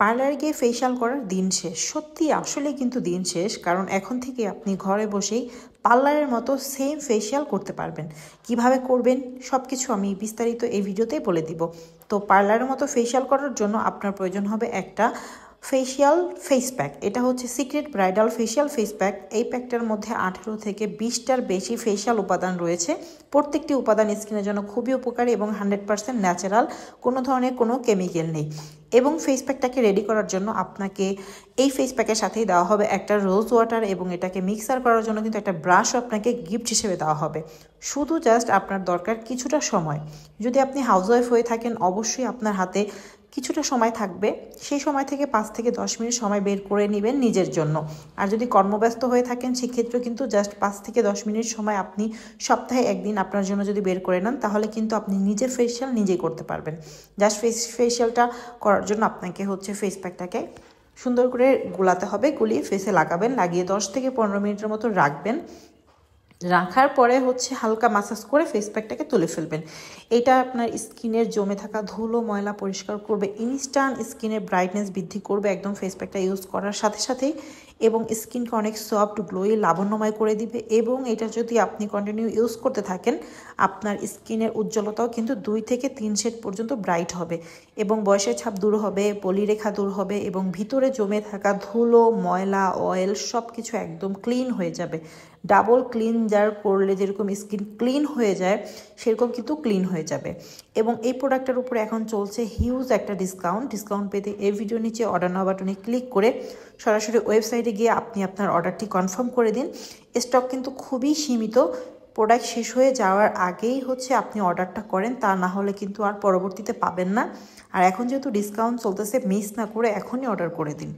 পার্লারে গিয়ে ফেশিয়াল করার দিন শেষ। সত্যি আসলে কিন্তু দিন শেষ, কারণ এখন থেকে আপনি ঘরে বসেই পার্লারের মতো সেম ফেশিয়াল করতে পারবেন। কিভাবে করবেন সব কিছু আমি বিস্তারিত এই ভিডিওতেই বলে দিব। তো পার্লারের মতো ফেশিয়াল করার জন্য আপনার প্রয়োজন হবে একটা ফেশিয়াল ফেস প্যাক। এটা হচ্ছে secret bridal facial face pack. এই প্যাকটার মধ্যে 18 থেকে 20টার বেশি ফেশিয়াল উপাদান রয়েছে। প্রত্যেকটি উপাদান স্কিনের জন্য খুবই উপকারী এবং 100% ন্যাচারাল, কোনো ধরনের কোনো কেমিক্যাল নেই। এবং ফেস প্যাকটাকে রেডি করার জন্য আপনাকে এই ফেস প্যাকের সাথেই দেওয়া হবে একটা রোজ ওয়াটার, এবং এটাকে মিক্সার করার জন্য কিন্তু একটা ব্রাশও আপনাকে গিফট হিসেবে দেওয়া হবে। শুধু জাস্ট আপনার দরকার কিছুটা সময়। যদি আপনি হাউসওয়াইফ হয়ে থাকেন, অবশ্যই আপনার হাতে কিছুটা সময় থাকবে, সেই সময় থেকে 5 থেকে 10 মিনিট সময় বের করে নেবেন নিজের জন্য। আর যদি কর্মব্যস্ত হয়ে থাকেন সেক্ষেত্রে কিন্তু জাস্ট 5 থেকে 10 মিনিট সময় আপনি সপ্তাহে একদিন আপনার জন্য যদি বের করে নেন, তাহলে কিন্তু আপনি নিজের ফেশিয়াল নিজেই করতে পারবেন। জাস্ট ফেশিয়ালটা করার জন্য আপনাকে হচ্ছে ফেস প্যাকটাকে সুন্দর করে গোলাতে হবে, গুলিয়ে ফেসে লাগাবেন, লাগিয়ে 10 থেকে 15 মিনিটের মতো রাখবেন। রাখার পরে হচ্ছে হালকা মাসাজ করে ফেস প্যাকটাকে তুলে ফেলবেন। এটা আপনার স্কিনের জমে থাকা ধুলো ময়লা পরিষ্কার করবে, ইনস্ট্যান্ট স্কিনের ব্রাইটনেস বৃদ্ধি করবে একদম ফেস প্যাকটা ইউজ করার সাথে সাথেই, এবং স্কিনকে অনেক সফট গ্লোই লাবণ্যময় করে দিবে। এবং এটা যদি আপনি কন্টিনিউ ইউজ করতে থাকেন, আপনার স্কিনের উজ্জ্বলতাও কিন্তু 2 থেকে 3 শেড পর্যন্ত ব্রাইট হবে, এবং বয়সের ছাপ দূর হবে, পলিরেখা দূর হবে, এবং ভিতরে জমে থাকা ধুলো ময়লা অয়েল সব কিছু একদম ক্লিন হয়ে যাবে। ডাবল ক্লিনজার করলে যেরকম স্কিন ক্লিন হয়ে যায়, সেরকম কিন্তু ক্লিন হয়ে যাবে। এবং এই প্রোডাক্টের উপরে এখন চলছে হিউজ একটা ডিসকাউন্ট পেতে এই ভিডিওর নিচে অর্ডার নাও বাটনে ক্লিক করে সরাসরি ওয়েবসাইটে গিয়ে আপনি আপনার অর্ডারটি কনফার্ম করে দিন। স্টক কিন্তু খুবই সীমিত, প্রোডাক্ট শেষ হয়ে যাওয়ার আগেই হচ্ছে আপনি অর্ডারটা করেন, তা না হলে কিন্তু আর পরবর্তীতে পাবেন না। আর এখন যেহেতু ডিসকাউন্ট চলতেছে, মিস না করে এখনই অর্ডার করে দিন।